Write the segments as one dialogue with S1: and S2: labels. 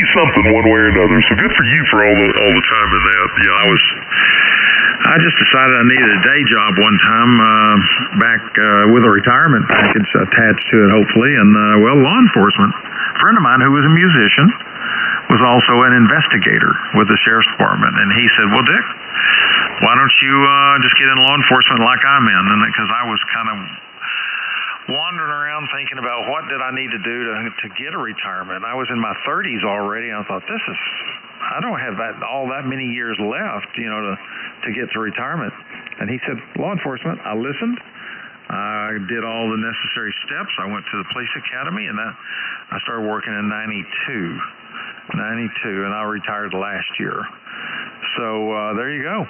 S1: Something one way or another. So good for you for all the time in that. Yeah,
S2: I just decided I needed a day job one time back with a retirement package attached to it, hopefully. And law enforcement. A friend of mine who was a musician was also an investigator with the sheriff's department, and he said, "Well, Dick, why don't you just get in law enforcement like I'm in?" And because I was kind of wandering around thinking about what did I need to do to get a retirement. I was in my 30s already, and I thought, I don't have all that many years left, to get to retirement. And he said, law enforcement. I listened. I did all the necessary steps. I went to the police academy, and I started working in 92, and I retired last year. So there you go.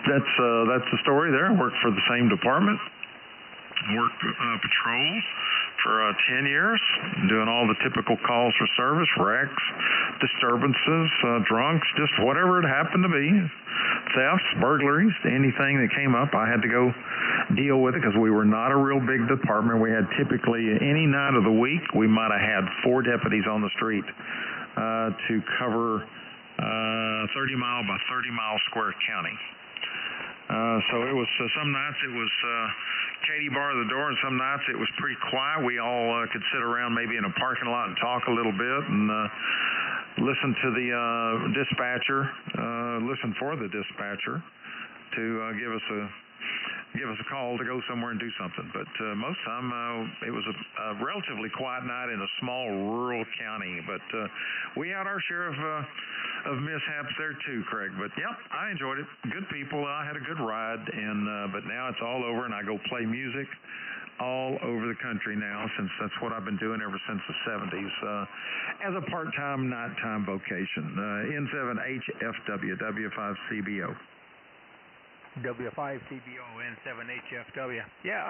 S2: That's the story there. I worked for the same department. Worked patrols for 10 years, doing all the typical calls for service, wrecks, disturbances, drunks, just whatever it happened to be, thefts, burglaries, anything that came up, I had to go deal with it because we were not a real big department. We had typically any night of the week, we might have had 4 deputies on the street to cover 30-mile by 30-mile square county. So it was some nights it was Katie bar the door, and some nights it was pretty quiet. We all could sit around maybe in a parking lot and talk a little bit and listen to the dispatcher, listen for the dispatcher to give us a call to go somewhere and do something. But most of the time it was a relatively quiet night in a small rural county. But we had our share of mishaps there too, Craig. But yep, I enjoyed it. Good people. I had a good ride, and but now it's all over, and I go play music all over the country now, since that's what I've been doing ever since the 70s as a part-time, nighttime vocation. N7HFW, W5CBO.
S3: W5CBO, N7HFW. Yeah,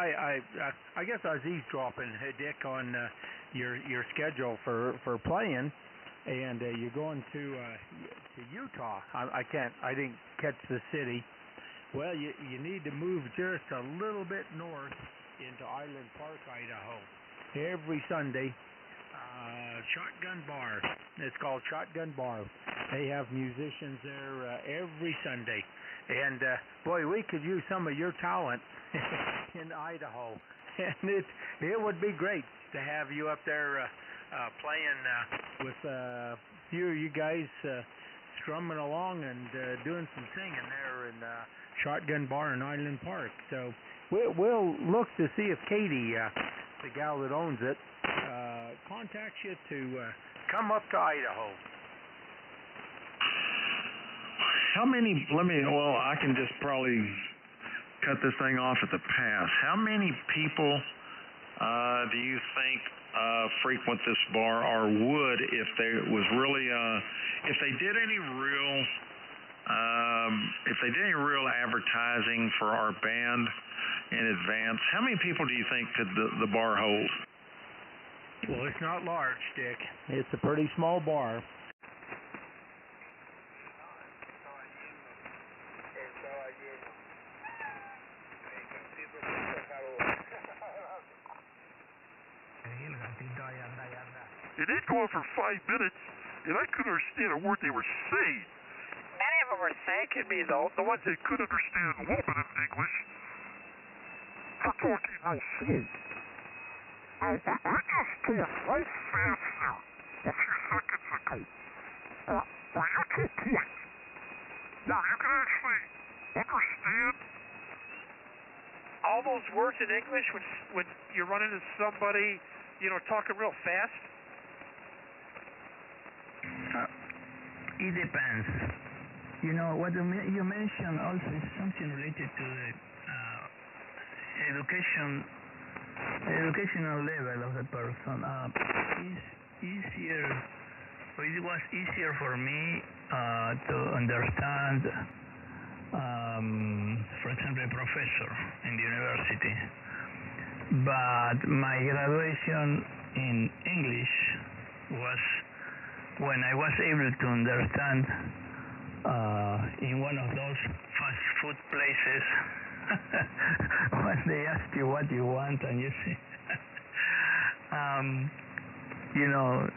S3: I guess I was eavesdropping, Dick, on your schedule for playing. And you're going to Utah. I didn't catch the city. Well, you need to move just a little bit north into Island Park, Idaho. Every Sunday, Shotgun Bar. It's called Shotgun Bar. They have musicians there every Sunday. And boy, we could use some of your talent in Idaho. And it would be great to have you up there playing with a few of you guys strumming along and doing some singing there in Shotgun Bar in Island Park. So we'll look to see if Katie, the gal that owns it, contacts you to come up to Idaho.
S2: How many, I can just probably cut this thing off at the pass. How many people do you think frequent this bar, or would if they was really if they did any real advertising for our band in advance? How many people do you think could the bar hold?
S3: Well, it's not large, Dick. It's a pretty small bar.
S1: It did go on for 5 minutes, and I couldn't understand a word they were saying.
S4: Many of them were saying could be the ones
S1: that could understand a little bit of English. They're talking real slow. Now, I just talked real fast there a few seconds ago. Where you to a point where you can actually understand
S4: all those words in English when you run into somebody, talking real fast.
S5: It depends. What you mentioned also is something related to the educational level of the person. It was easier for me to understand, for example, a professor in the university. But my graduation in English was when I was able to understand in one of those fast food places when they ask you what you want and you say, you know,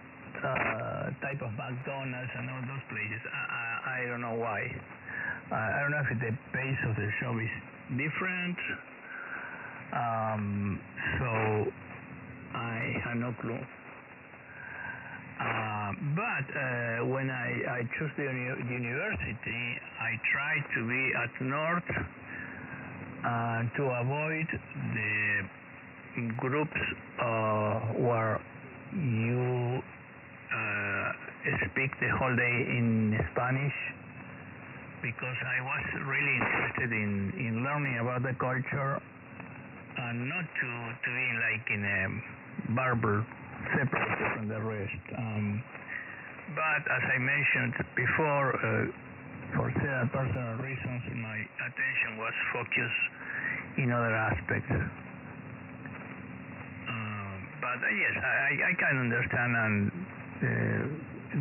S5: type of McDonald's and all those places. I don't know why. I don't know if the pace of the show is different. So I have no clue. But when I chose the university, I tried to be at North to avoid the groups where you speak the whole day in Spanish, because I was really interested in learning about the culture and not to be like in a bubble separated from the rest. But as I mentioned before, for several personal reasons, my attention was focused in other aspects. But yes, I can understand, and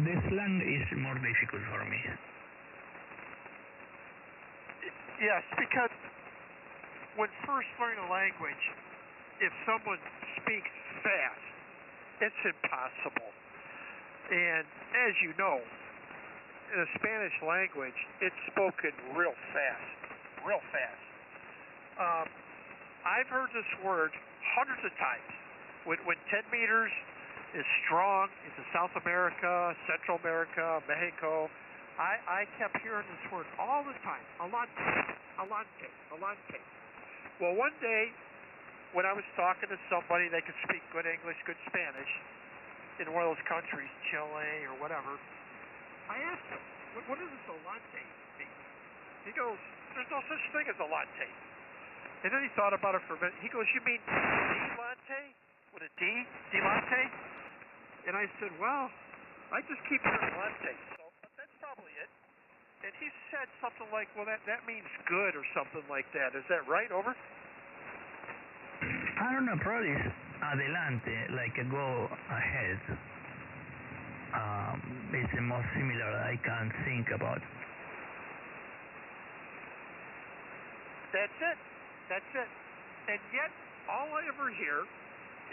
S5: the slang is more difficult for me.
S4: Yes, because when first learning a language, if someone speaks fast, it's impossible. And as you know, in the Spanish language, it's spoken real fast, real fast. I've heard this word hundreds of times. When 10 meters is strong into South America, Central America, Mexico, I kept hearing this word all the time, alante, alante, alante. Well, one day, when I was talking to somebody that could speak good English, good Spanish, in one of those countries, Chile or whatever, I asked him, what does this alante mean? He goes, there's no such thing as alante. And then he thought about it for a minute. He goes, you mean delante? With a D? Delante? And I said, well, I just keep hearing alante. So that's probably it. And he said something like, well, that means good or something like that. Is that right? Over?
S5: I don't know, probably it's adelante, like a go ahead. It's the most similar I can think about.
S4: That's it. That's it. And yet, all I ever hear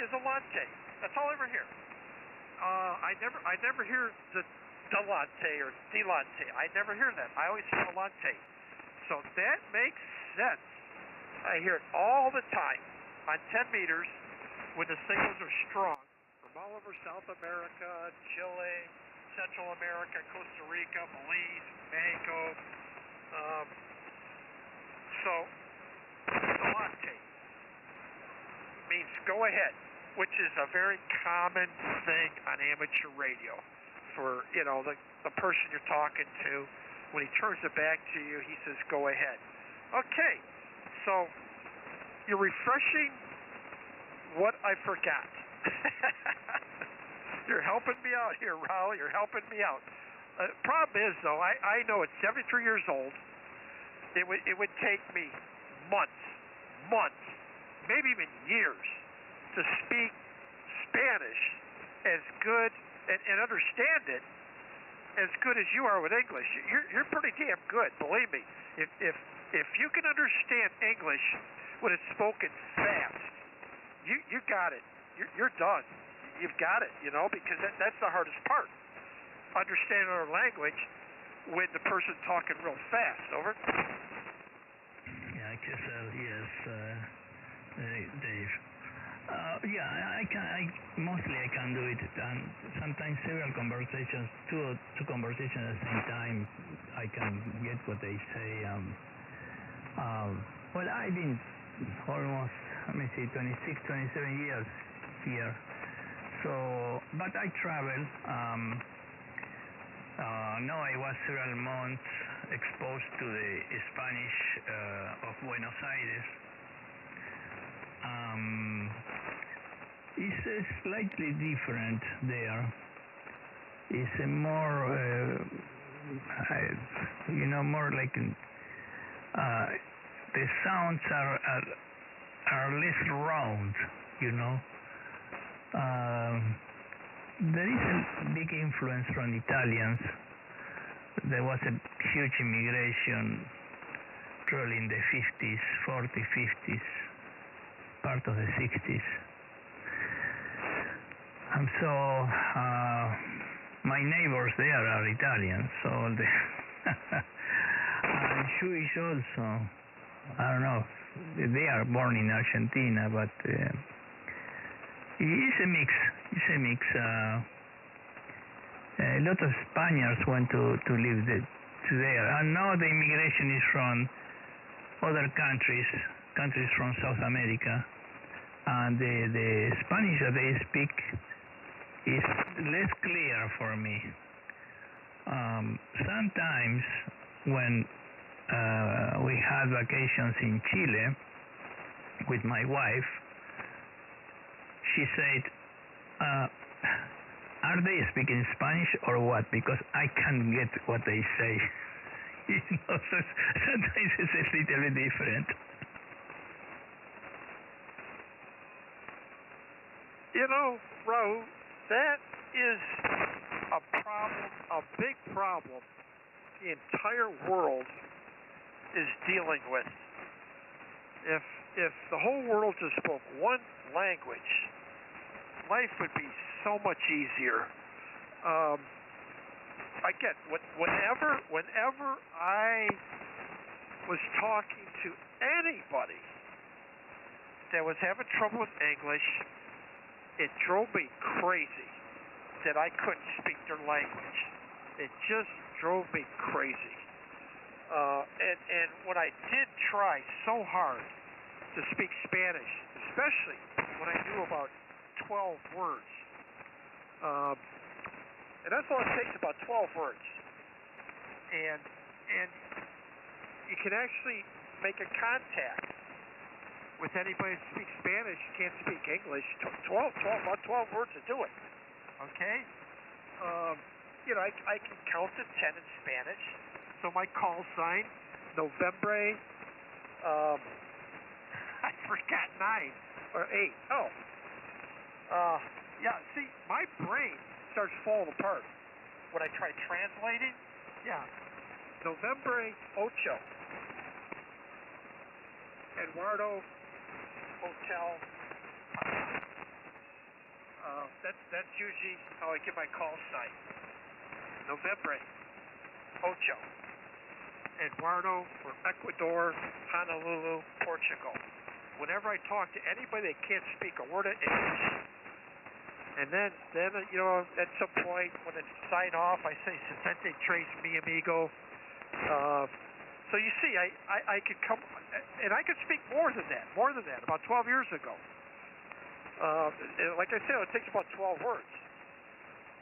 S4: is alante. That's all I ever hear. I never hear the delante or delante. I never hear that. I always hear alante. So that makes sense. I hear it all the time on 10 meters when the signals are strong from all over South America, Chile, Central America, Costa Rica, Belize, Mexico. So delante means go ahead, which is a very common thing on amateur radio. For, you know, the person you're talking to, when he turns it back to you, he says, go ahead. Okay, so you're refreshing what I forgot. You're helping me out here, Raul. You're helping me out. Problem is, though, I know at 73 years old, it would take me months, maybe even years, to speak Spanish as good and understand it as good as you are with English. You're pretty damn good, believe me. If you can understand English when it's spoken fast, you got it. You're done. You've got it, you know, because that's the hardest part. Understanding our language when the person's talking real fast. Over.
S5: Yeah, I guess yes, Dave. Yeah, I can do it, and sometimes several conversations, two conversations at the same time, I can get what they say. Well, I've been almost, 26, 27 years here, so, but I travel. Now I was several months exposed to the Spanish of Buenos Aires. It's slightly different there. It's a more, more like the sounds are less round, you know. There is a big influence from the Italians. There was a huge immigration cultural in the 50s, 40s, 50s, part of the 60s. And so my neighbors there are Italian, so and Jewish also. I don't know, they are born in Argentina, but it's a mix. It's a mix. A lot of Spaniards went to live there, and now the immigration is from other countries from South America, and the Spanish that they speak is less clear for me. Sometimes when we had vacations in Chile with my wife, she said, are they speaking Spanish or what? Because I can't get what they say. So sometimes it's a little bit different.
S4: You know, Raul, that is a problem, a big problem the entire world is dealing with. If the whole world just spoke one language, life would be so much easier. Again, whenever I was talking to anybody that was having trouble with English, it drove me crazy that I couldn't speak their language. It just drove me crazy. And when I did try so hard to speak Spanish, especially when I knew about 12 words, and that's all it takes, about 12 words, and you can actually make a contact with anybody that speaks Spanish. You can't speak English. 12 words to do it. Okay? You know, I can count to 10 in Spanish. So my call sign, Novembre, I forgot 9 or 8. Oh. Yeah, see, my brain starts falling apart when I try translating. Yeah. Novembre 8. Eduardo Hotel. That's usually how I get my call sign. Novembre 8. Eduardo for Ecuador, Honolulu, Portugal. Whenever I talk to anybody that can't speak a word of English, and then you know, at some point when it's sign off, I say "Sentente tres mi amigo." So you see, I could come, and I could speak more than that. About 12 years ago. Like I said, it takes about 12 words.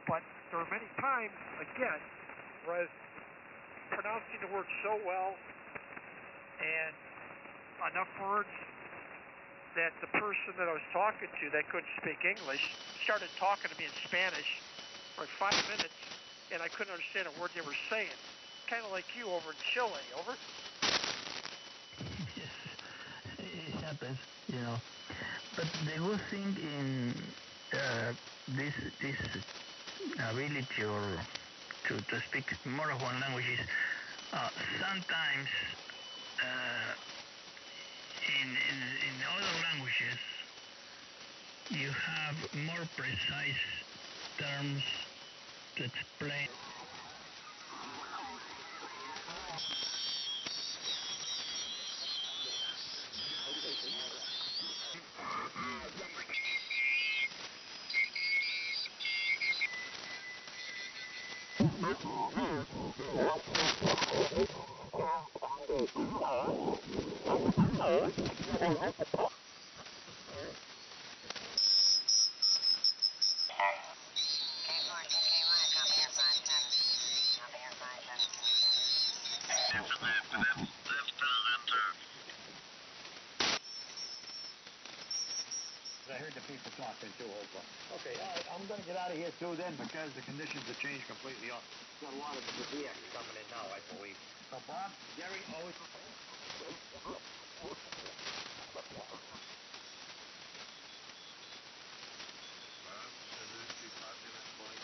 S4: But there are many times, again, where I was pronouncing the word so well, and enough words that the person that I was talking to that couldn't speak English started talking to me in Spanish for 5 minutes, and I couldn't understand a word they were saying. Kind of like you over in Chile, over?
S5: Yes, it happens, you know. But the good thing in this ability to speak more of one language is sometimes in other languages you have more precise terms to explain.
S6: I heard the people talking too, Oprah. Okay, all right, I'm going to get out of here too then because the conditions have changed completely. Got a lot of the VX coming in now, I believe. So Bob, Gary, always... Absolutely fabulous point.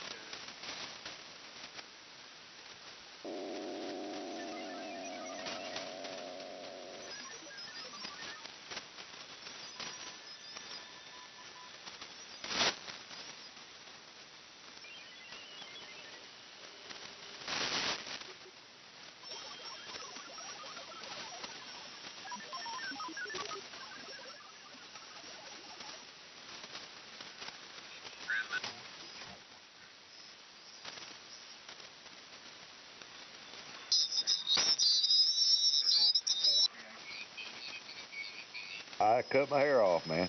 S7: I cut my hair off, man.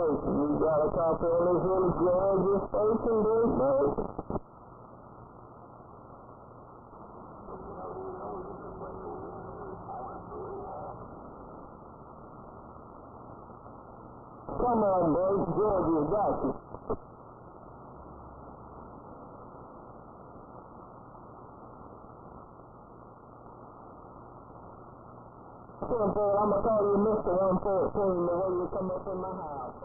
S1: station. You got a copy on this little Georgia station, Bruce Bruce? Come on, Bruce. Georgia got you. I'm gonna call you Mr. 114 the way you come up in my house.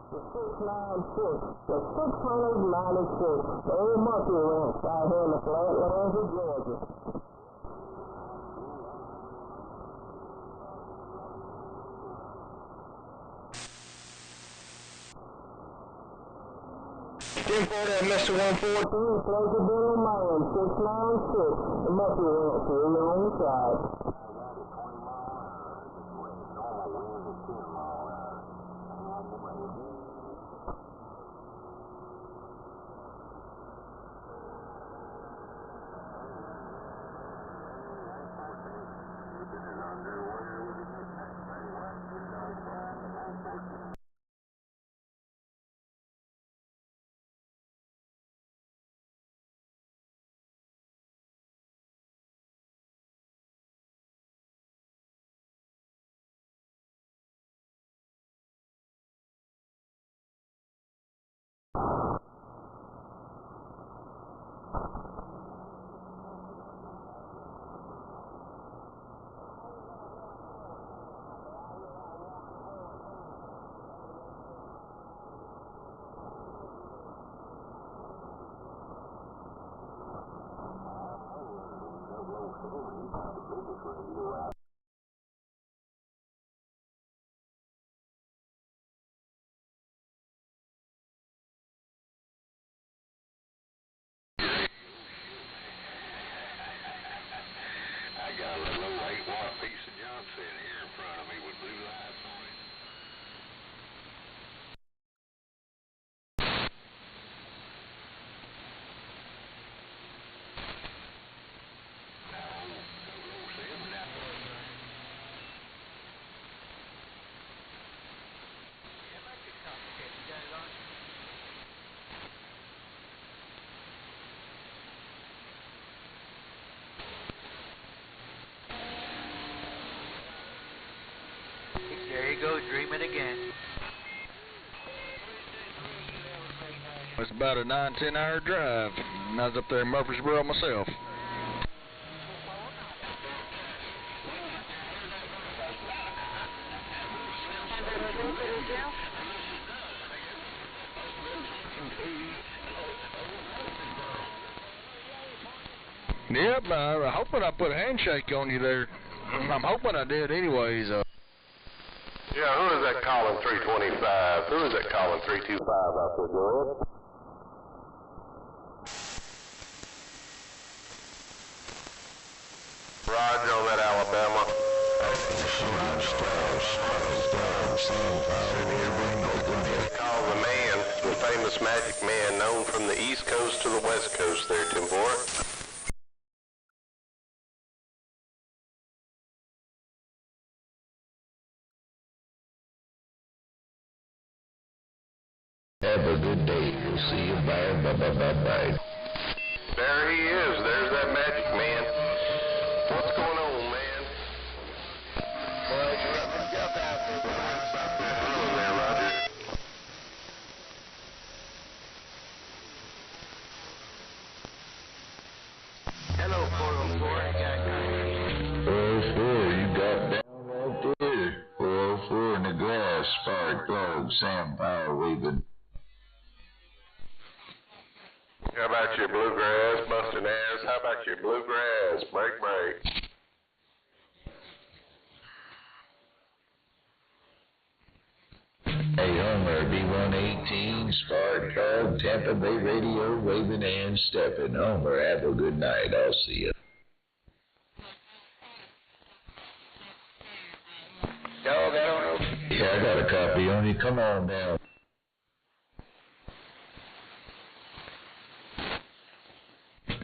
S1: The 696, the 696, the old monkey ranch out here in the flatlands of Georgia. Mr. 114, pleasure being mine, 696, the monkey ranch here on the side.
S7: There you go, dreaming again.
S8: It's about a 9-10 hour drive, and I was up there in Murfreesboro myself. Yep, I'm hoping I put a handshake on you there. I'm hoping I did anyways.
S9: Yeah, who is that calling 325? Who is that calling 325 out there, go ahead? Roger on that Alabama. Call the man, the famous magic man known from the East Coast to the West Coast there, Tim Boy.
S10: Have a good day. We'll see you. Bye. Bye.
S9: There he is. There's that magic man. What's going on, man?
S6: Well, you're up and jump out there.
S9: Hello there, Roger.
S7: Hello, 404.
S10: 404, you got down right there. 404 in the grass. Spark plug. Sam Powell waving.
S9: How about your bluegrass, busting ass? How about your bluegrass? Break.
S10: Hey, Homer, B118, Spark Plug, Tampa Bay Radio, waving and stepping. Homer, have a good night. I'll see you.
S6: Dog, I don't know.
S10: Yeah, I got a copy on you. Come on down.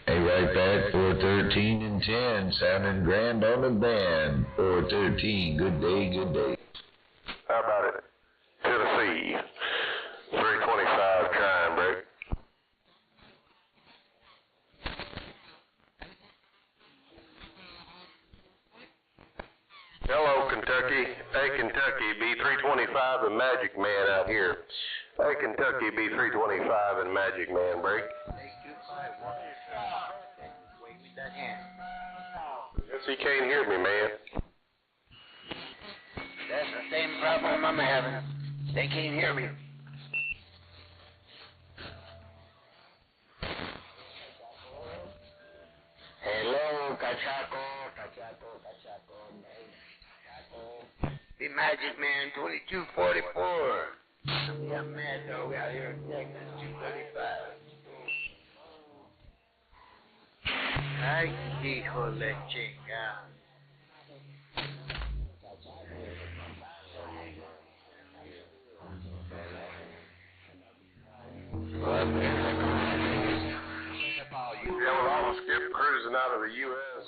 S10: Hey, right back, 413 and 10, sounding grand on the band. 413, good day.
S9: How about it? Tennessee. Hey, Kentucky B325 and Magic Man break. Guess he can't hear me, man.
S11: That's the same problem I'm having. They can't hear me. Hello, Cachaco. The Magic Man 2244. Yeah, Mad Dog out here in Texas 235. Ay, hijo de chica.
S9: Yeah, with all the skip cruising out of the U.S.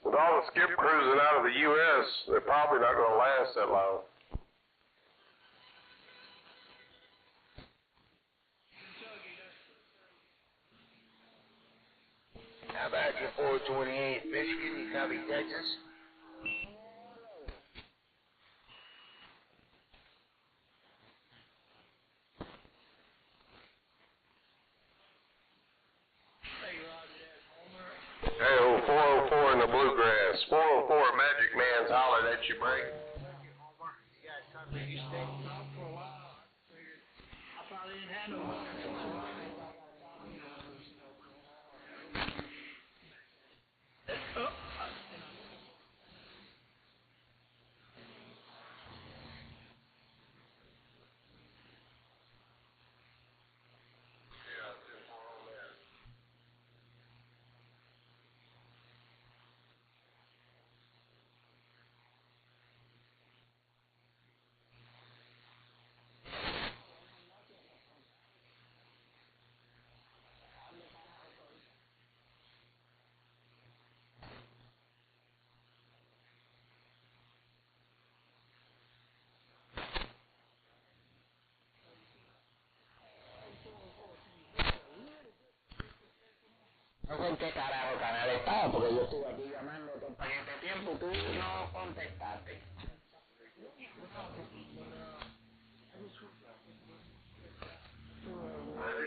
S9: With all the skip cruising out of the U.S., they're probably not going to last that long.
S11: How about your 428 Michigan? You copy Texas?
S9: Hey, old 404 in the bluegrass. 404 Magic Man's hollered at you, break.
S11: No sé en qué carajo canal estaba, porque yo estuve aquí llamándote para este tiempo, tú no contestaste.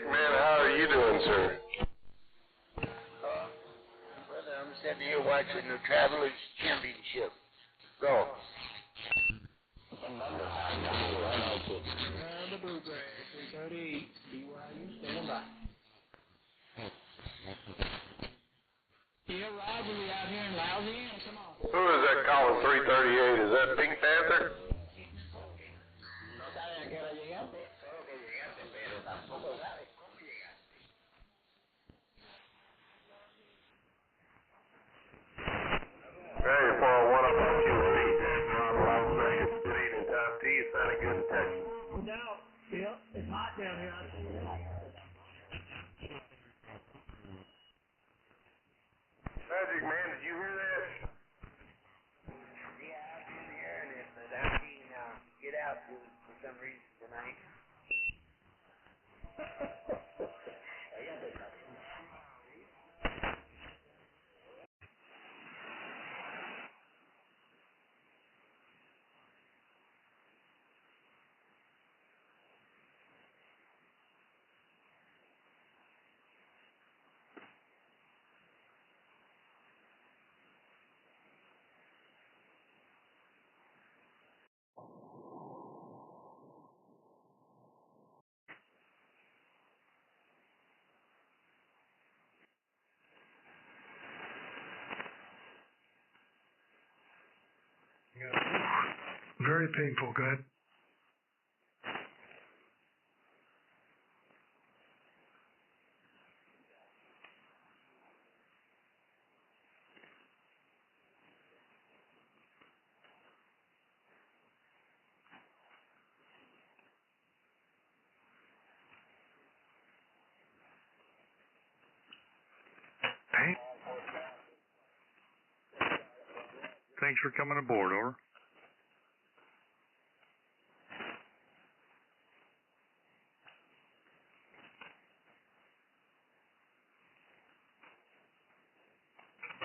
S9: Man, how are you doing, sir?
S11: Brother, I'm sitting here watching the Travelers Championship. Go. The Bluegrass, 338, BYU, stand by. Yeah, Roger, we out here in Louisiana, come on.
S9: Who is that calling 338? Is that Pink Panther?
S11: No sabes a qué hora llegaste, solo que llegaste, pero tampoco sabes cómo llegaste.
S9: Hey, 401, I'm on QC. Ron Las Vegas, good evening time to you. Sounding good in Texas.
S11: No, yeah, it's hot down here. I see that.
S9: Magic Man, did you hear that?
S11: Yeah, I've been hearing it, but I can't get out for some reason tonight.
S12: Very painful, go ahead. Hey. Thanks for coming aboard, over.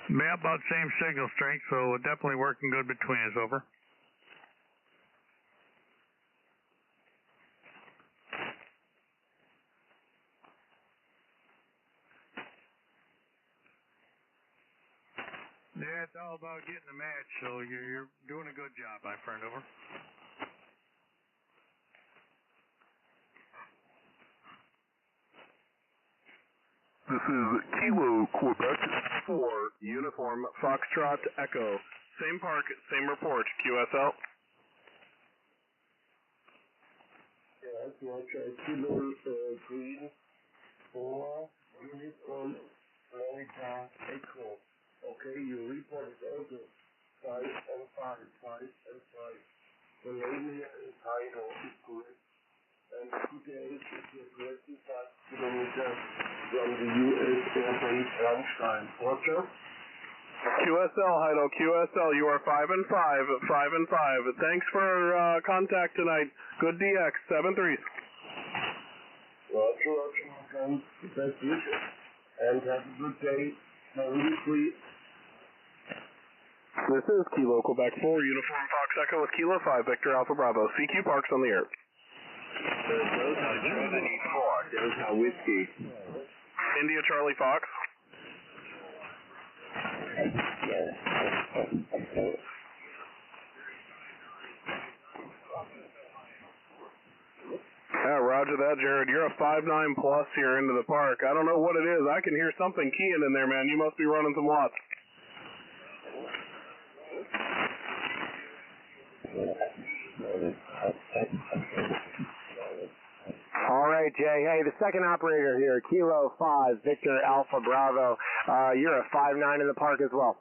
S12: Yeah, about same signal strength, so definitely working good between us, over. Yeah, it's all about getting a match, so you're doing a good job, my friend. Over.
S13: This is Kilo Quebec 4, Uniform Foxtrot Echo.
S12: Same park, same report, QSL.
S13: Yes, Roger, Kilo Green 4, Uniform Florida Echo. Okay, you reported also 5 and 5, 5 and 5. The lady in title is correct. And today is the 25 kilometers from the U.S. Air Base Ramstein. Roger?
S12: QSL, Heido, QSL, you are 5 and 5, 5 and 5. Thanks for contact tonight. Good DX, 7-3.
S13: Roger, my friend. Best wishes. And have a good day. Very free.
S12: This is Kilo Quebec 4, Uniform Fox Echo with Kilo 5, Victor Alpha Bravo. CQ Parks on the air.
S13: Delta Germany 4, Delta Whiskey.
S12: India Charlie Fox. Yeah, roger that, Jared. You're a 5'9" plus here into the park. I don't know what it is. I can hear something keying in there, man. You must be running some watts.
S14: All right, Jay. Hey, the second operator here, Kilo 5, Victor Alpha Bravo. You're a 5'9" in the park as well.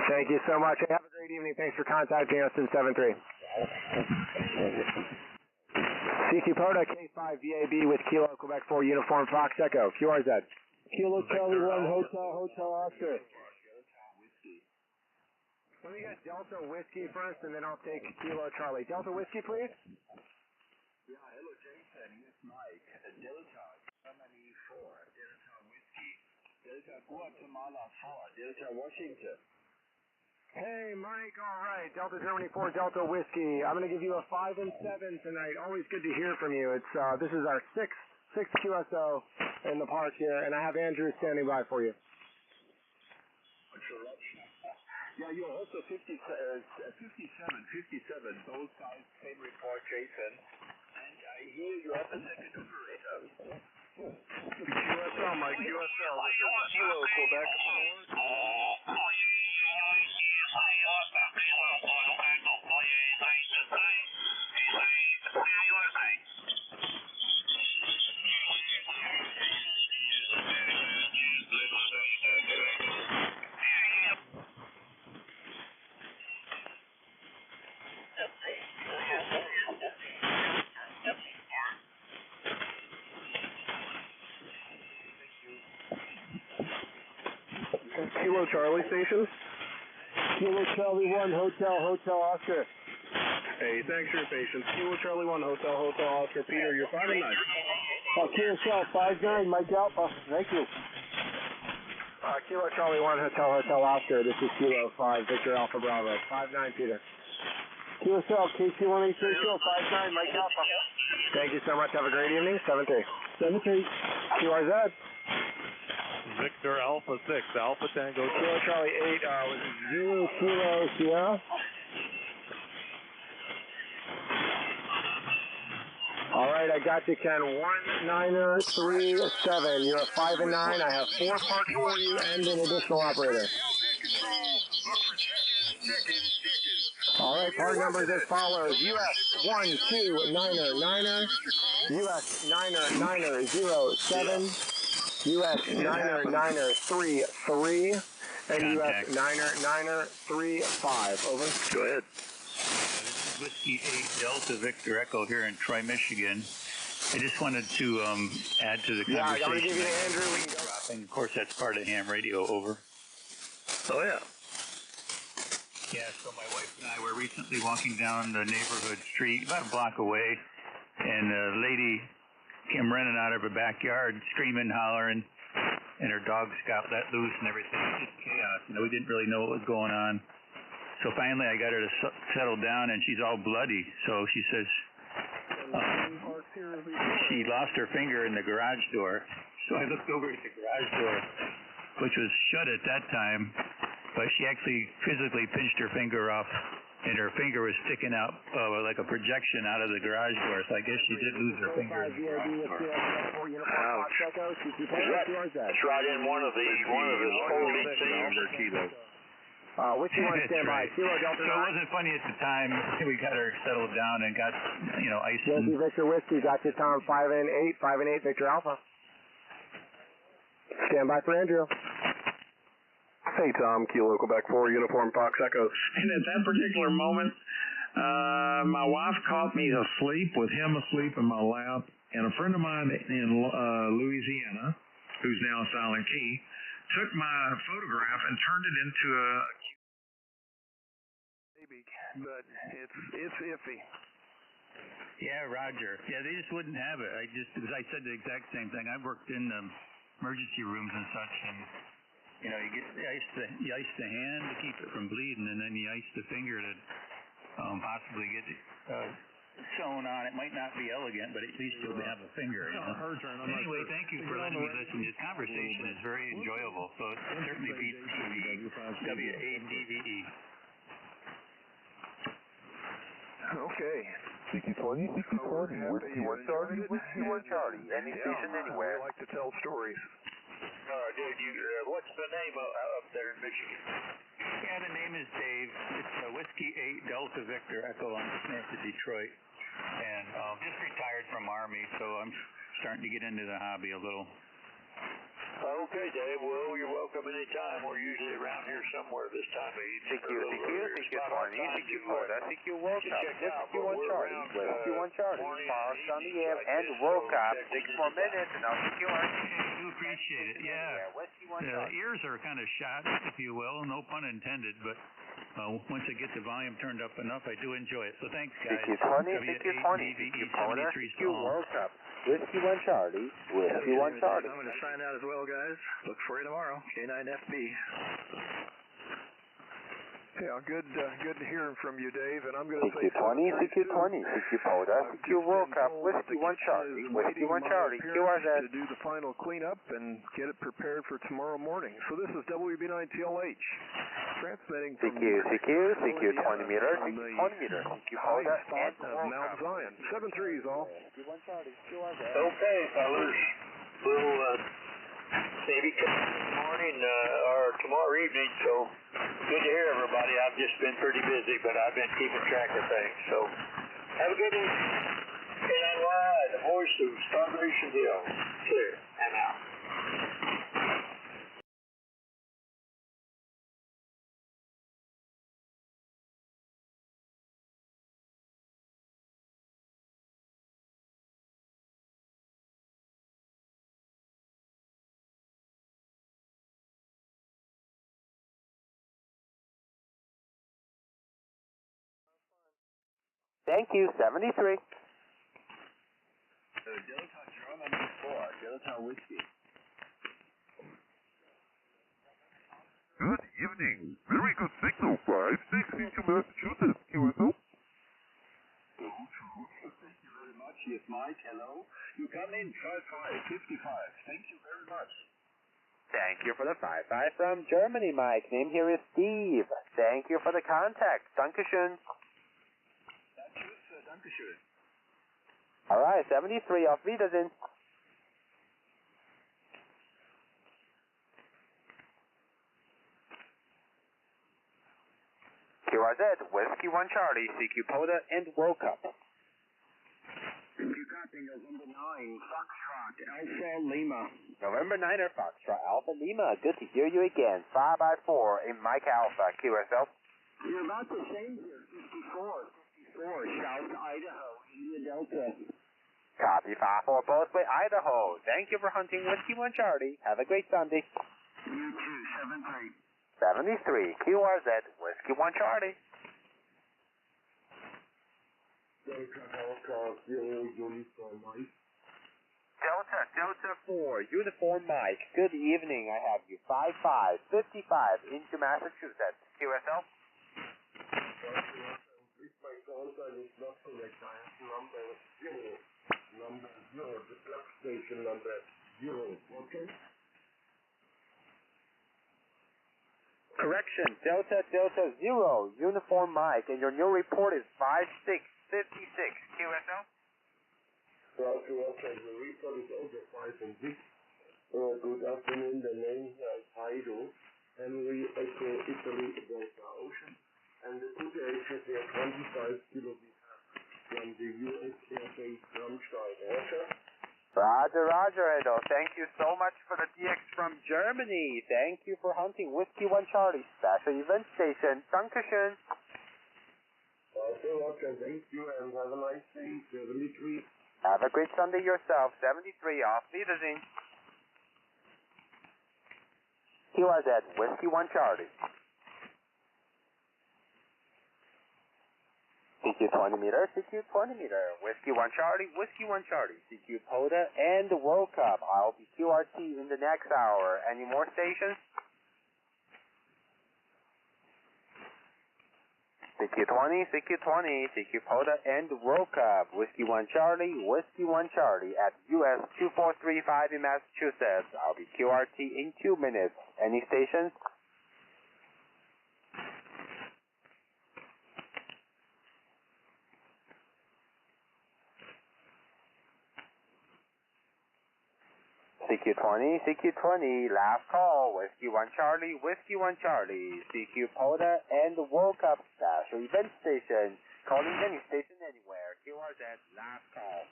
S14: Thank you so much. Have a great evening. Thanks for contacting us in 7-3. CQ Poda, K5 VAB with Kilo Quebec 4, Uniform Fox Echo. QRZ.
S15: Kilo Charlie 1, Hotel Oscar.
S14: Let me get Delta Whiskey first, and then I'll take Kilo Charlie. Delta Whiskey, please.
S10: Yeah, hello, Jason. It's Mike. Delta Germany 4, Delta Whiskey. Delta Guatemala 4, Delta Washington.
S14: Hey, Mike. All right. Delta Germany 4, Delta Whiskey. I'm going to give you a 5 and 7 tonight. Always good to hear from you. It's this is our sixth QSO in the park here, and I have Andrew standing by for you.
S10: Yeah, you're also 57, both sides, same report, Jason. And I hear you have a second operator.
S12: QSL, Mike, QSL. This is Kilo Quebec 4. Kilo Charlie Station.
S15: Kilo Charlie 1, Hotel Oscar.
S12: Hey, thanks for your patience. Kilo Charlie 1, Hotel Oscar. Peter, you're 5 and 9.
S15: QSL 5'9", Mike Alpha. Thank you.
S14: Kilo Charlie 1, Hotel Oscar. This is Kilo 5, Victor Alpha Bravo. 5'9", Peter.
S15: QSL KC186, 5'9", Mike Alpha.
S14: Thank you so much. Have a great evening. 7-3.
S15: 7-3.
S14: QRZ.
S16: Victor Alpha 6, Alpha Tango.
S14: Kilo Charlie 8, was it
S15: 0 Kilo Sierra?
S14: All right, I got you, Ken. 1937. You're a 5 and 9. I have 4 parks for you and an additional operator. All right, part numbers as follows: US 1299er, US 9er 07, US 9er 33, and US 9er 35. Over.
S17: Go ahead. This is Whiskey 8 Delta Victor Echo here in Troy, Michigan. I just wanted to add to the conversation.
S14: Yeah, I'm going to give you to Andrew. We can go.
S17: Dropping. Of course, that's part of ham radio. Over.
S12: Oh, yeah.
S17: Yeah, so my wife and I were recently walking down the neighborhood street about a block away, and a lady came running out of her backyard, screaming, hollering, and her dogs got let loose and everything. It was just chaos. You know, we didn't really know what was going on. So finally I got her to settle down, and she's all bloody. So she says she lost her finger in the garage door. So I looked over at the garage door, which was shut at that time, but she actually physically pinched her finger off, and her finger was sticking out like a projection out of the garage door. So I guess she did lose her finger.
S6: Ouch. That's right in one of the folding seams.
S14: Which you want to stand by?
S17: Right. So it wasn't funny at the time. We got her settled down and got, ice.
S14: Yankee Victor Whiskey, got you, Tom. 5 and 8, Victor Alpha. Stand by for Andrew.
S12: Hey, Tom, Kilo Quebec 4, Uniform Fox Echo.
S2: And at that particular moment, my wife caught me asleep, with him asleep in my lap, and a friend of mine in Louisiana, who's now Silent Key, took my photograph and turned it into a
S12: baby, but it's iffy.
S17: Yeah, Roger. Yeah, they just wouldn't have it. Because I said the exact same thing. I worked in emergency rooms and such, and you ice the hand to keep it from bleeding, and then you ice the finger to possibly get it sewn on. It might not be elegant, but at least you'll have a finger. Anyway, thank you for letting me listen. This conversation is very enjoyable, so it certainly beats TV. WADVE.
S10: Okay. CQ20, CQ1 Charlie, Whiskey 1 Charlie. Any station anywhere.
S12: I like to tell stories.
S6: What's the name up there in Michigan?
S17: Yeah, the name is Dave. It's Whiskey 8 Delta Victor Echo. I'm just north of Detroit, and just retired from Army, so I'm starting to get into the hobby a little.
S6: Okay, Dave. Well, you're welcome anytime. We're usually around here somewhere this time of evening.
S11: CQ20, CQ World Cup, Whiskey 1 Charlie, Whiskey 1 Charlie, paused on the air, and World Cup, 6 more minutes, and I'll CQ
S17: I do appreciate it, yeah. The ears are kind of shot, if you will, no pun intended, but once I get the volume turned up enough, I do enjoy it. So thanks, guys.
S11: CQ20, CQ World Cup, Whiskey 1 Charlie, Whiskey 1 Charlie.
S4: I'm going to sign out as well, guys. Look for you tomorrow. K9FB.
S12: Yeah, good to hear from you, Dave. And I'm going to say
S11: CQ20, CQ Poda, CQ World Cup, Whiskey 1 Charlie, Whiskey 1 Charlie, QRZ.
S12: To do the final cleanup and get it prepared for tomorrow morning. So this is WB9TLH, transmitting from
S11: CQ 20 meters, CQ 20 meters, CQ Poda, and
S12: Mount Zion. 7-3s all.
S6: Okay, fellas. We'll maybe come in the morning or tomorrow evening, so good to hear everybody. I've just been pretty busy, but I've been keeping track of things. So have a good evening. KNY, the voice of Starvation Hill. Clear and out.
S11: Thank you, 73.
S10: Delta Germany 4, Delta Whiskey.
S18: Good evening. Very good signal. 5-6 into Massachusetts. QSO.
S10: Thank you very much. Yes, Mike. Hello. You come in 55. Thank you very much.
S11: Thank you for the 5-5 from Germany, Mike. Name here is Steve. Thank you for the contact. Dankeschön.
S10: Dankeschön.
S11: All right, 73. Auf Wiedersehen. QRZ, Whiskey 1 Charlie, CQ Poda, and World Cup.
S10: You copy November 9, Foxtrot, Alpha Lima.
S11: November 9er, Foxtrot, Alpha Lima. Good to hear you again. 5x4 in Mike Alpha, QSL.
S10: You're about the same here, 54, South Idaho, India Delta.
S11: Copy 5-4, both way Idaho. Thank you for hunting Whiskey 1 Charlie. Have a great Sunday.
S10: You too, 73.
S11: 73, QRZ, Whiskey 1 Charlie. Delta 4, Uniform Mike. Good evening, I have you. 5-5, 55 into Massachusetts. QSL.
S13: My contact is not correct. I have number 0, the station number 0, okay?
S11: Correction, Delta Delta 0, uniform Mike, and your new report is 5656, QSL.
S13: Roger, okay, the report is over 5 and 6. Good afternoon, the name is Haido, Henry Echo, Italy, Delta Ocean, and the footage is 25 kilometers from the U.S. airbase Ramstein. Roger?
S11: Roger, Edo. Thank you so much for the DX from Germany. Thank you for hunting Whiskey 1 Charlie, special event station. Dankeschön.
S13: Roger, thank you, and have a nice day, 73.
S11: Have a great Sunday yourself, 73, auf Wiedersehen. He was at Whiskey 1 Charlie. CQ 20 meter, CQ 20 meter, Whiskey 1 Charlie, Whiskey 1 Charlie, CQ POTA and the World Cup. I'll be QRT in the next hour. Any more stations? CQ 20, CQ 20, CQ POTA and the World Cup. Whiskey 1 Charlie, Whiskey 1 Charlie at US 2435 in Massachusetts. I'll be QRT in 2 minutes. Any stations? CQ20, CQ20, last call, Whiskey 1 Charlie, Whiskey 1 Charlie, CQ POTA and the World Cup special event station, calling any station anywhere, QRZ, last call.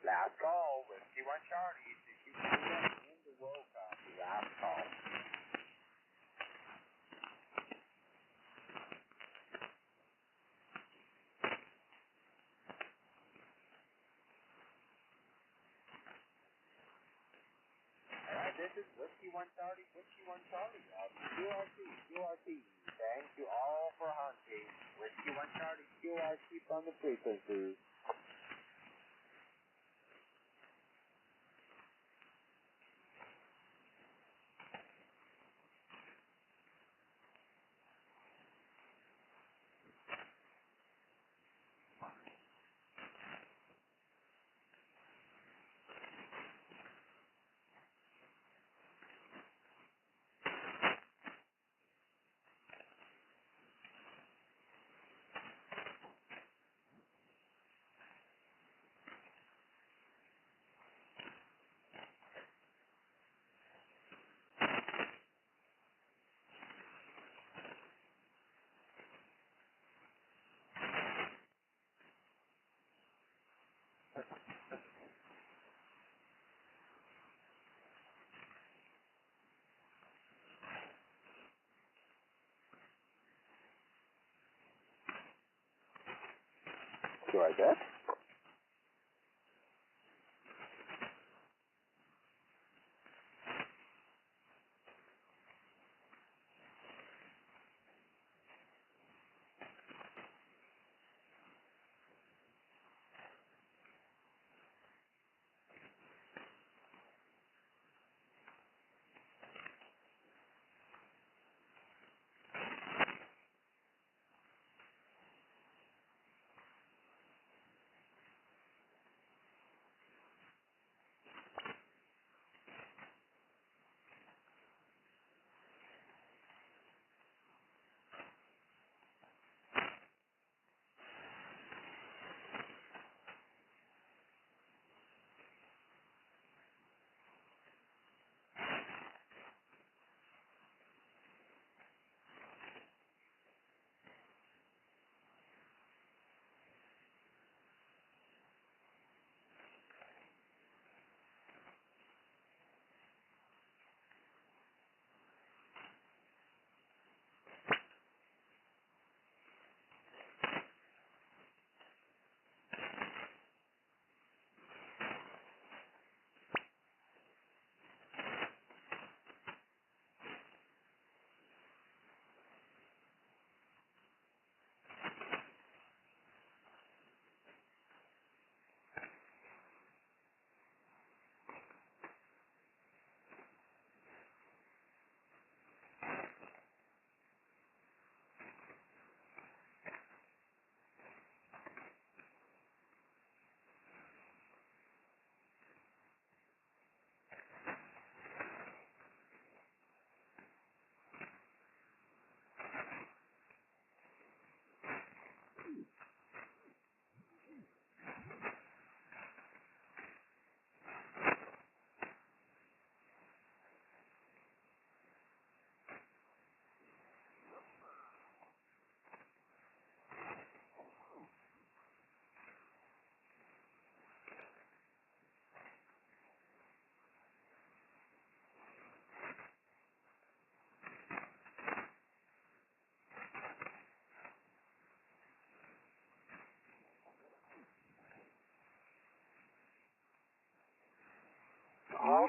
S11: Last call, Whiskey 1 Charlie, CQ POTA and the World Cup, last call. This is Whiskey 1 Charlie, Whiskey 1 Charlie, QRT. Thank you all for hunting. Whiskey 1 Charlie, QRT from the frequency. Like that.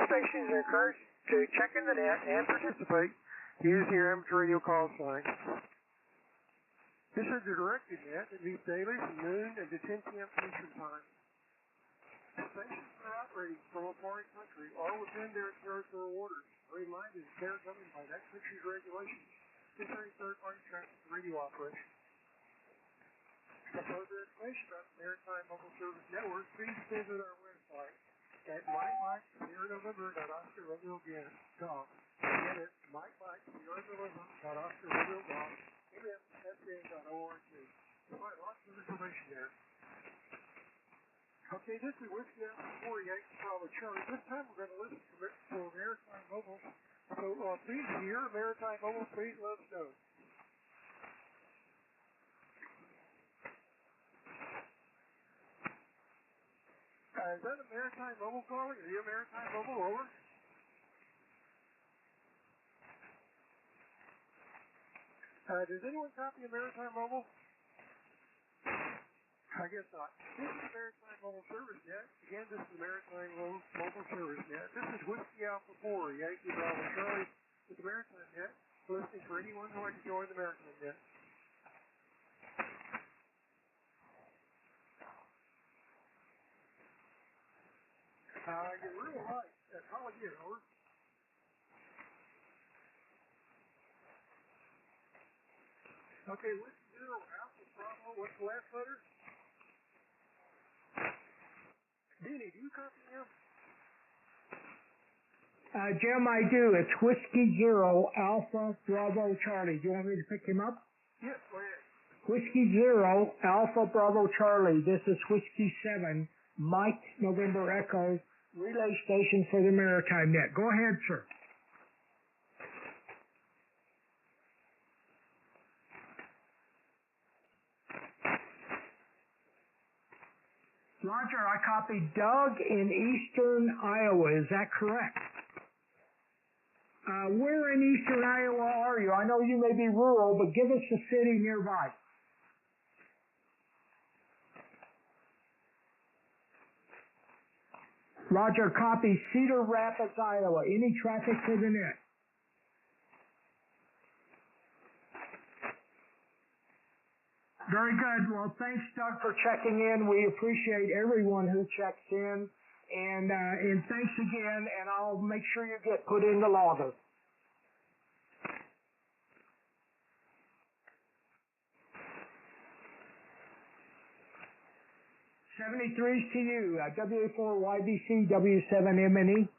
S14: station is encouraged to check in the net and participate. Use your amateur radio call sign. This is the directed net that meets daily from noon and to 10 p.m. Eastern Time. Stations are operating from a foreign country or within their territorial waters are reminded that they are governed by that country's regulations concerning third-party traffic radio operations. For further information about the Maritime Mobile Service Network, please visit our website at MikeMikeSierraNovember.OscarRomeoGolf. Again, it's MikeMikeSierraNovember.OscarRomeoGolf. MSSN.org. You'll find lots of information there. Okay, this is Whiskey Alpha 48 Bravo Charlie. This time we're going to listen for Maritime Mobile. So please hear Maritime Mobile, please let us know. Is that a Maritime Mobile calling? Are you a Maritime Mobile? Over? Does anyone copy a Maritime Mobile? I guess not. This is the Maritime Mobile Service Net. Again, this is the Maritime Mobile Service Net. This is Whiskey Alpha 4, Yankee Bravo Charlie, with the Maritime Net. Listening for anyone who wants to join the Maritime Net. You're real light. Call again, over. Okay, Whiskey Zero Alpha Bravo. What's the last letter? Denny, do you copy him?
S19: Jim, I do. It's Whiskey Zero Alpha Bravo Charlie. Do you want me to pick him up?
S14: Yes, go ahead.
S19: Whiskey Zero Alpha Bravo Charlie. This is Whiskey 7 Mike November Echo relay station for the Maritime Net. Go ahead, sir. Roger, I copied Doug in eastern Iowa. Is that correct? Where in eastern Iowa are you? I know you may be rural, but give us a city nearby. Roger, copy Cedar Rapids, Iowa. Any traffic for the net? Very good. Well, thanks, Doug, for checking in. We appreciate everyone who checks in. And thanks again, and I'll make sure you get put in the logger. '73's to you. WA4YBC, W7MNE.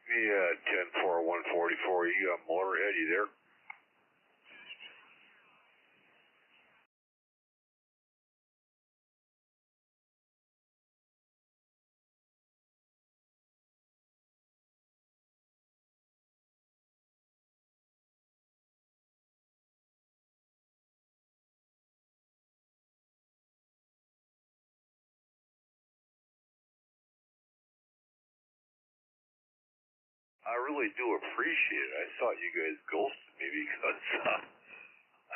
S18: Yeah, 10-4-144. You got Motorhead, you there? I really do appreciate it. I thought you guys ghosted me because I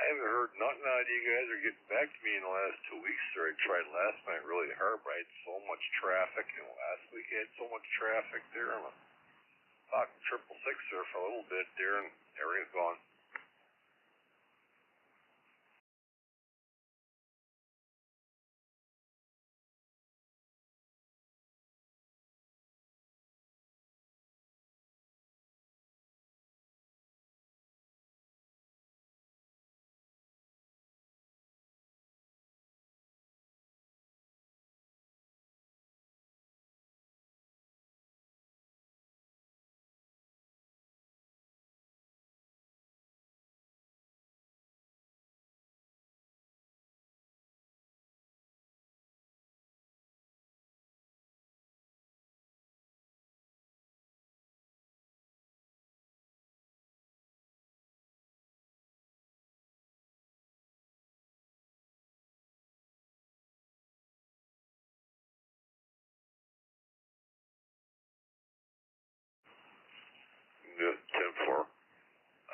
S18: haven't heard nothing out of you guys or getting back to me in the last 2 weeks. Or I tried last night really hard, but I had so much traffic, and last week I had so much traffic there. I'm talking 666 there for a little bit there, and everything's gone.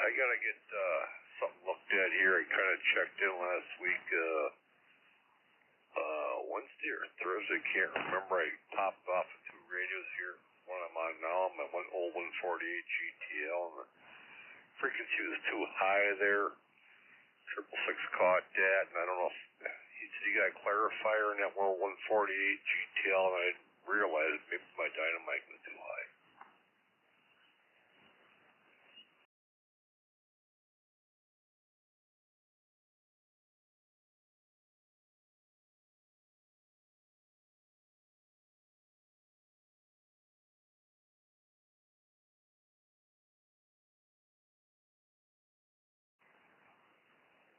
S18: I gotta get something looked at here. I kind of checked in last week, Wednesday or Thursday. Can't remember. I popped off of 2 radios here. One I'm on now. I'm at old 148 GTL, and the frequency was too high there. 666 caught that, and I don't know if you got a clarifier in that 148 GTL, and I realized maybe my dynamite was too high.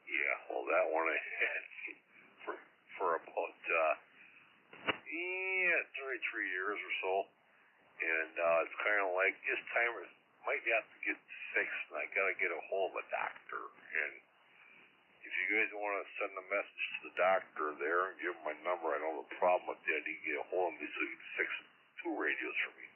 S18: Yeah, well, that one I had for about 33 years or so, and it's kind of like this time it might have to get fixed, and I gotta get a hold of a doctor. And if you guys want to send a message to the doctor there and give him my number, I don't have a problem with that. He can get a hold of me so he can fix 2 radios for me.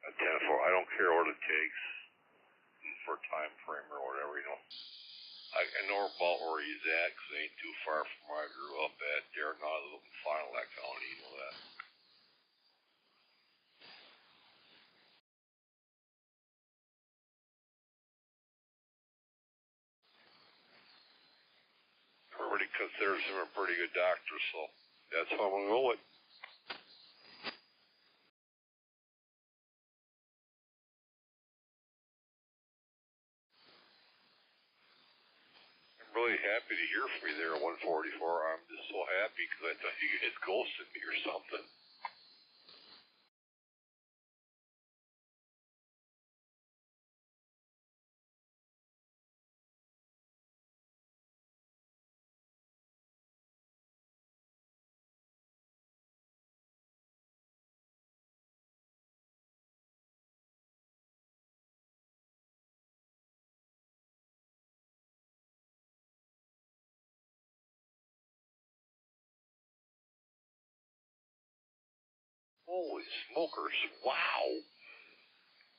S18: A 10-4, I don't care what it takes for time frame or whatever, you know. I know about where he's at because it ain't too far from where I grew up at there, not a little Fond du Lac County, you know that. Everybody considers him a pretty good doctor, so that's how I'm going to go with. I'm really happy to hear from you there at 144. I'm just so happy because I thought you guys ghosted me or something. Holy smokers, wow.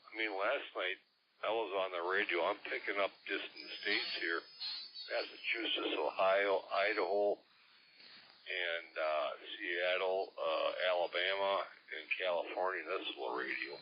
S18: I mean, last night I was on the radio. I'm picking up distant states here. Massachusetts, Ohio, Idaho, and Seattle, Alabama, and California. That's the radio.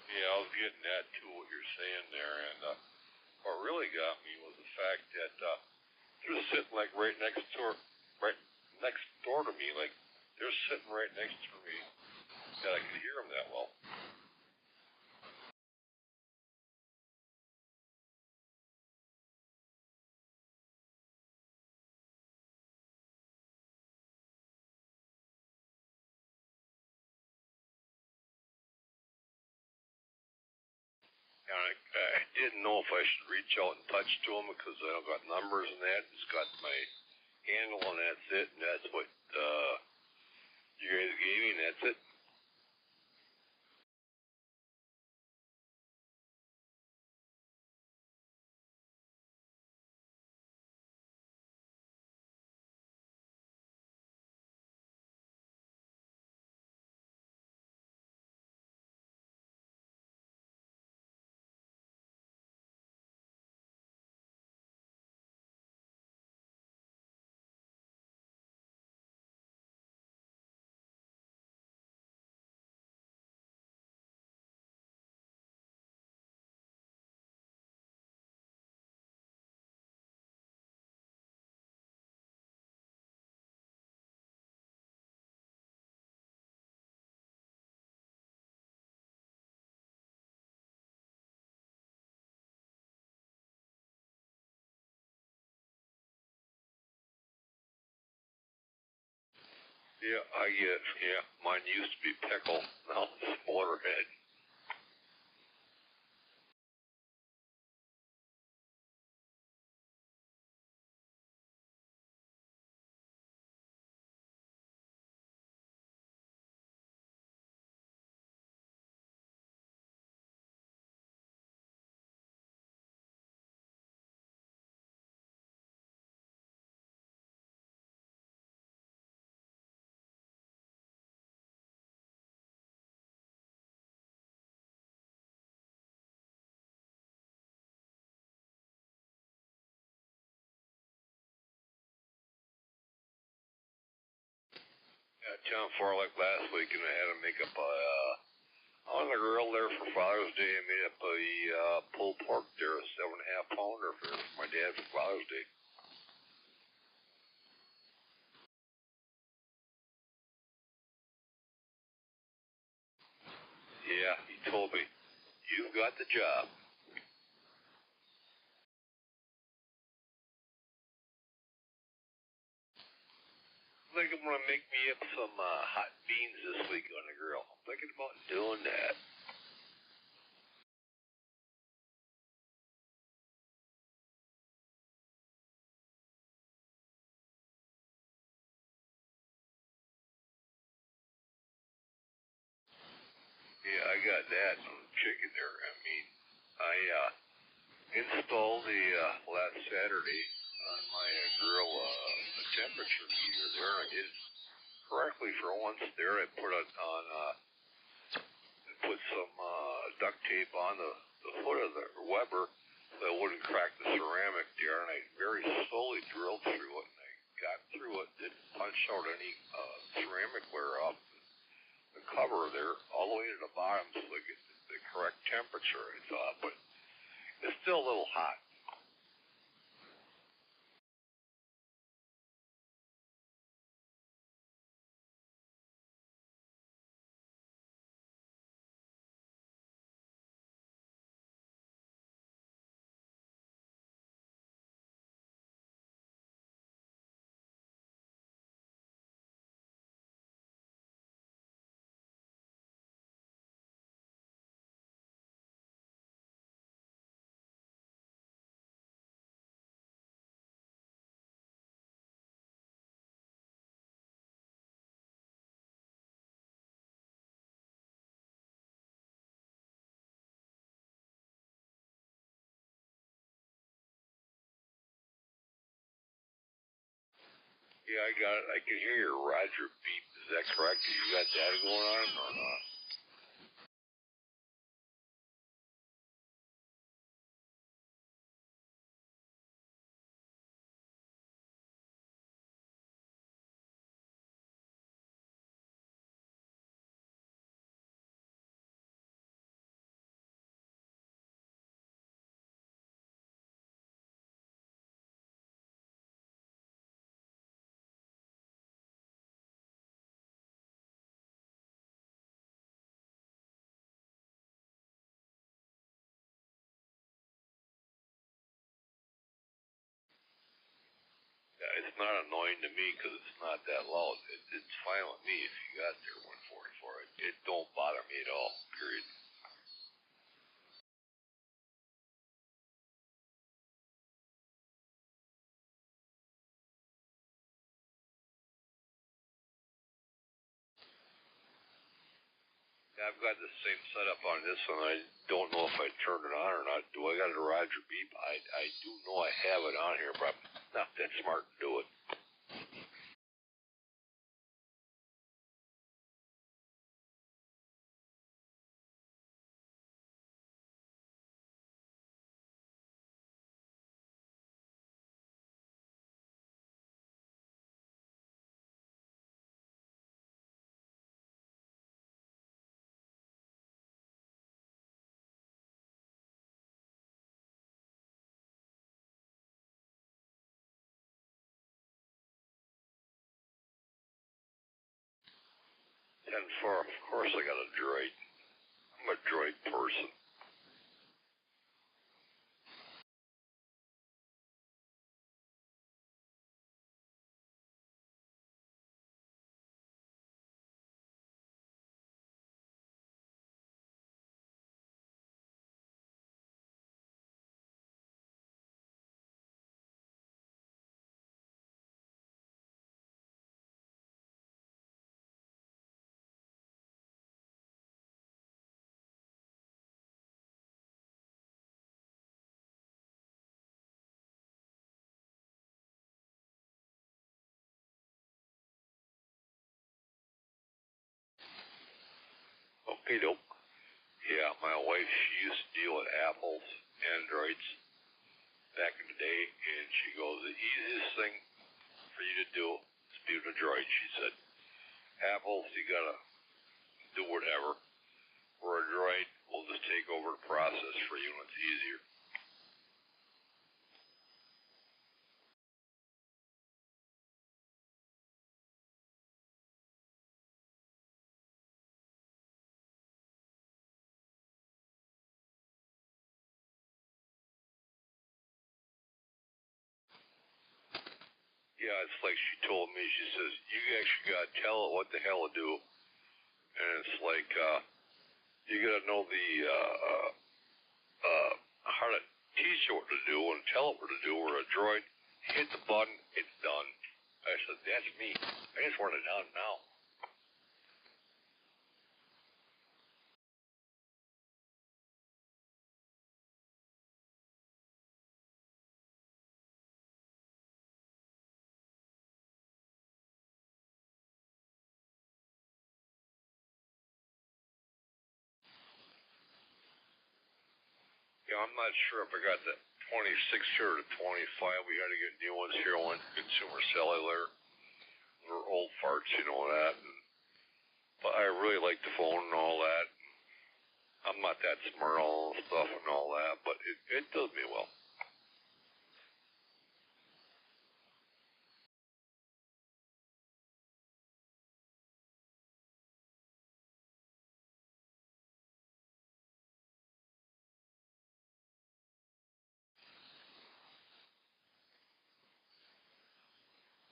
S18: Yeah, I was getting that too, what you're saying there, and what really got me was the fact that they're sitting like right next door to me, like they're sitting right next to me, that I could hear them that well. And I didn't know if I should reach out and touch to them because I don't got numbers and that. Just got my handle and that's it. And that's what you guys gave me and that's it. Yeah, I get it. Yeah, mine used to be Pickle, now it's Motorhead. John Farlick last week, and I had to make up on the grill there for Father's Day. I made up a pulled pork there, a 7.5 pounder for my dad for Father's Day. Yeah, he told me, you got the job. I think I'm going to make me up some hot beans this week on the grill. I'm thinking about doing that. Yeah, I got that chicken there. I mean, I installed the last Saturday on my grill a temperature meter there, and I did it correctly for once there. I put it on, put some duct tape on the foot of the Weber so it wouldn't crack the ceramic there, and I very slowly drilled through it, and I got through it, didn't punch out any ceramic wear off the cover there, all the way to the bottom so I get the correct temperature, I thought, but it's still a little hot. Yeah, I got it. I can hear your Roger beep. Is that correct? You got that going on or not? Yeah, it's not annoying to me because it's not that loud. It's fine with me if you got there 144. It don't bother me at all, period. Yeah, I've got the same setup on this one. I don't know if I turned it on or not. Do I got a Roger beep? I do know I have it on here, but I'm not that smart to do it. And for, of course, I got a droid. I'm a droid person. Hey, dope. Yeah, my wife, she used to deal with Apples, Androids back in the day, and she goes, the easiest thing for you to do is be with a droid. She said, Apples, you gotta do whatever. Or a droid will just take over the process for you, and it's easier. Yeah, it's like she told me, she says, you actually gotta tell it what the hell to do. And it's like, you gotta know how to teach it what to do and tell it what to do. Where a droid, hit the button, it's done. I said, that's me. I just want it done now. Yeah, I'm not sure if I got the 26 here or the 25. We got to get new ones here on Consumer Cellular. They're old farts, you know that. But I really like the phone and all that. I'm not that smart all stuff and all that, but it does me well.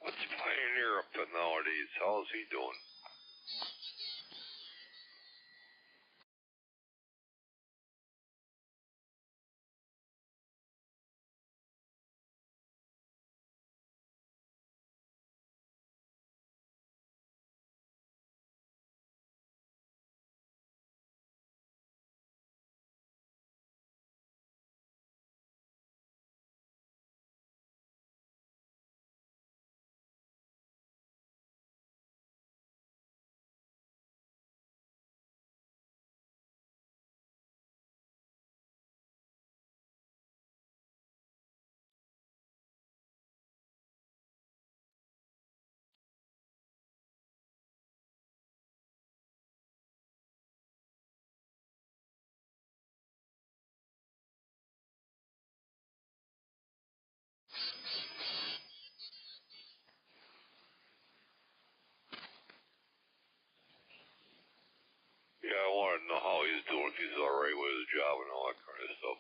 S18: What's Pioneer up to nowadays? How's he doing? Yeah, I want to know how he's doing, if he's alright with his job and all that kind of stuff.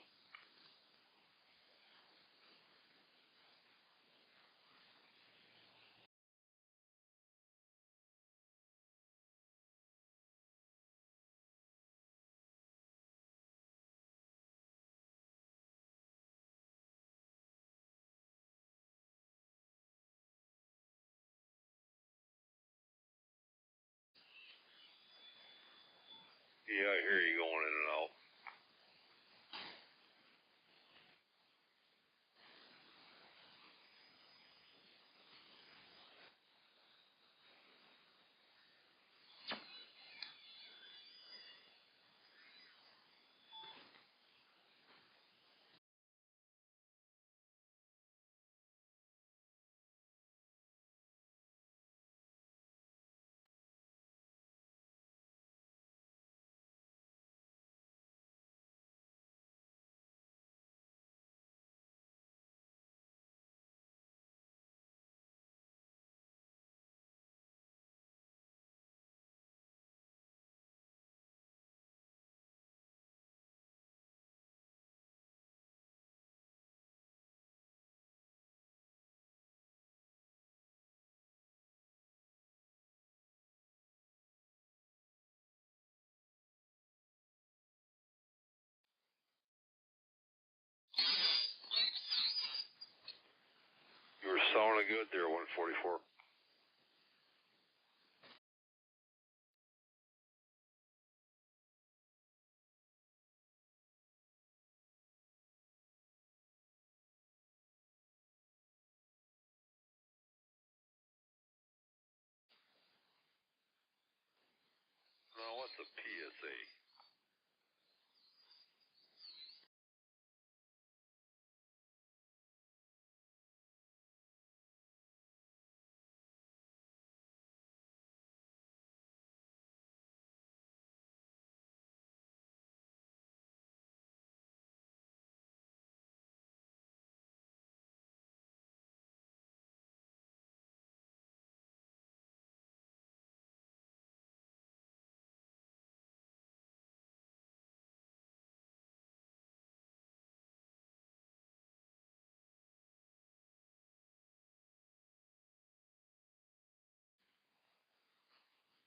S18: Yeah, I hear you going in and out. You were sounding good there, 144. Now, wants a PSA?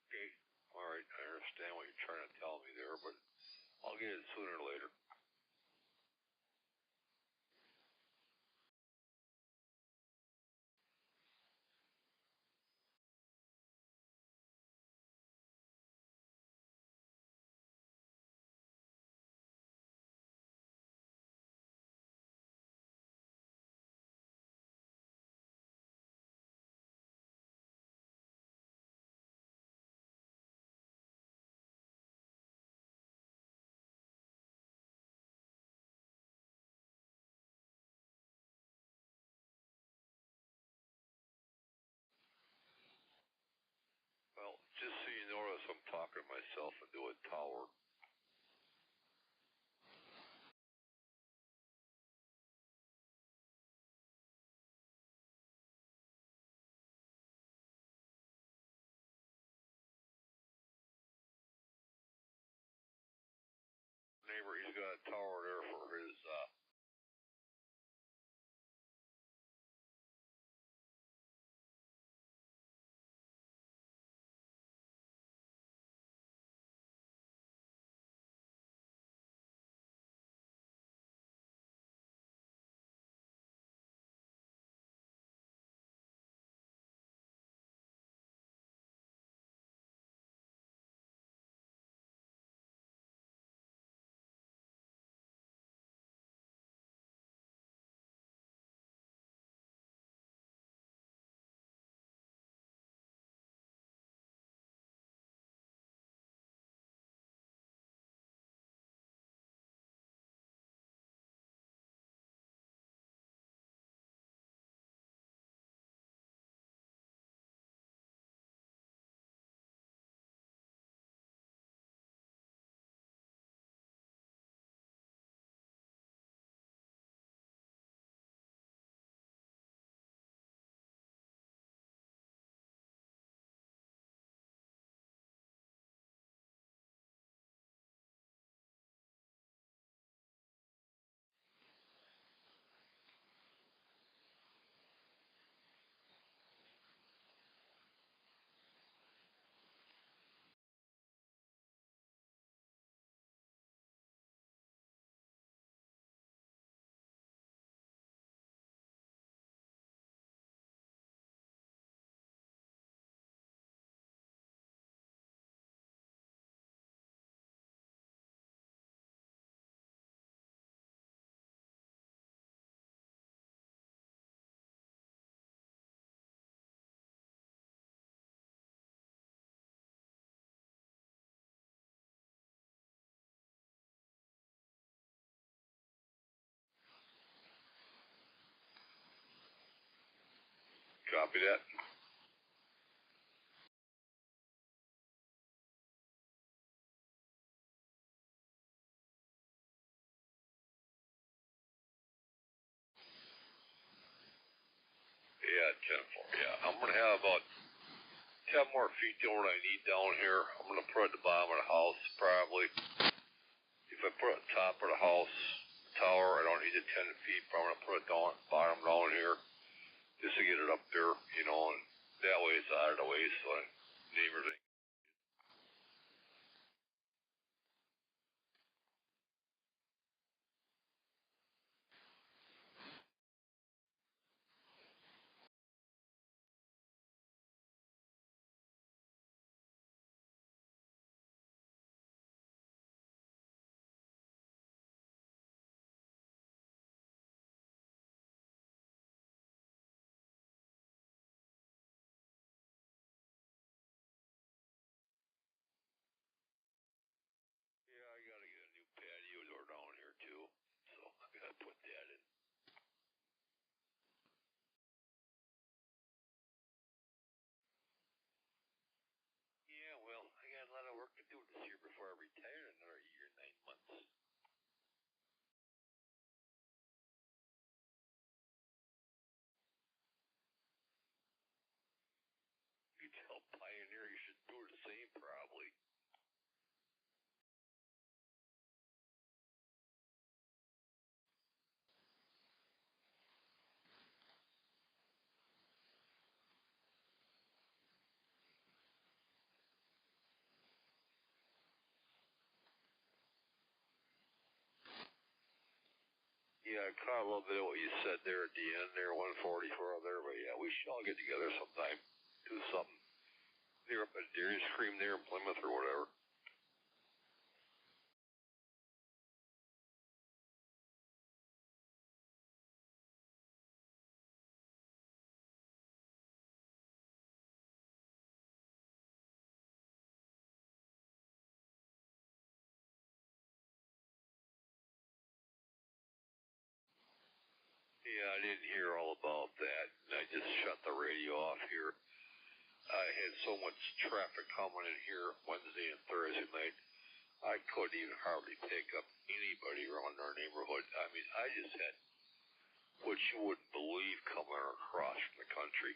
S18: Okay, alright, I understand what you're trying to tell me there, but I'll get it sooner or later. Well, just so you notice, I'm talking to myself into a tower. Neighbor, he's got a tower there for his, copy that. Yeah, 10-4, yeah. I'm gonna have about 10 more feet than what I need down here. I'm gonna put it at the bottom of the house, probably. If I put it at the top of the house tower, I don't need the 10 feet, but I'm gonna put it down, bottom down here, just to get it up there, you know, and that way it's out of the way, so neighbors Yeah, I caught a little bit of what you said there at the end there, 144 there, but yeah, we should all get together sometime, do something. They're up at Deer Scream there in Plymouth or whatever. Yeah, I didn't hear all about that. I just shut the radio off here. I had so much traffic coming in here Wednesday and Thursday night, I couldn't even hardly pick up anybody around our neighborhood. I mean, I just had what you wouldn't believe coming across from the country.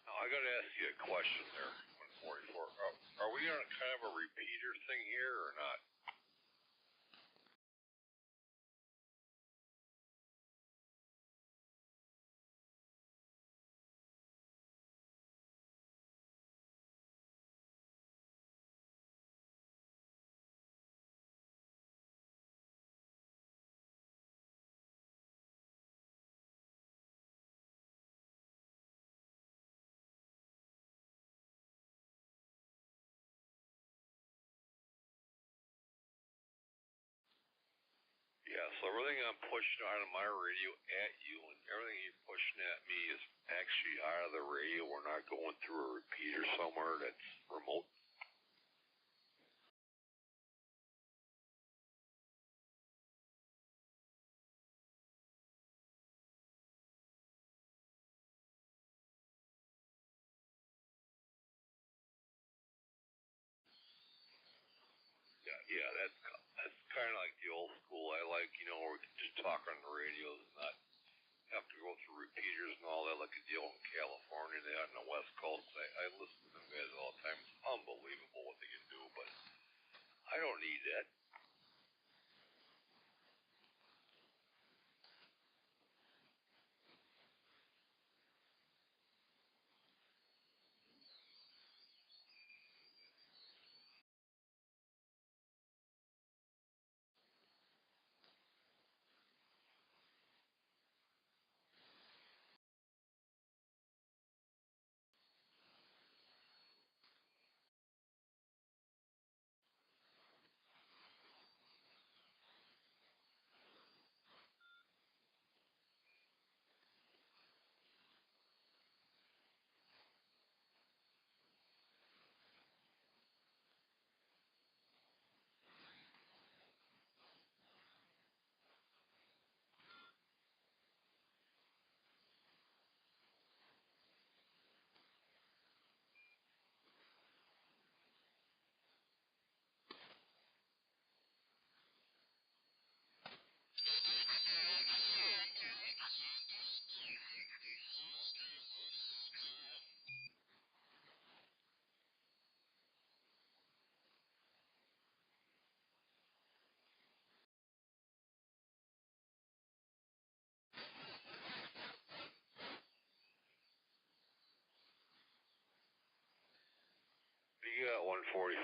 S18: Now, I got to ask you a question there, 144. Are we on a kind of a repeater thing here or not? Yeah, so everything I'm pushing out of my radio at you and everything you're pushing at me is actually out of the radio. We're not going through a repeater somewhere that's remote. Yeah, that's kind of like the old school. I like, where we can just talk on the radios and not have to go through repeaters and all that, like a deal in California, they on the West Coast. I listen to them guys all the time. It's unbelievable what they can do, but I don't need that. You got 144.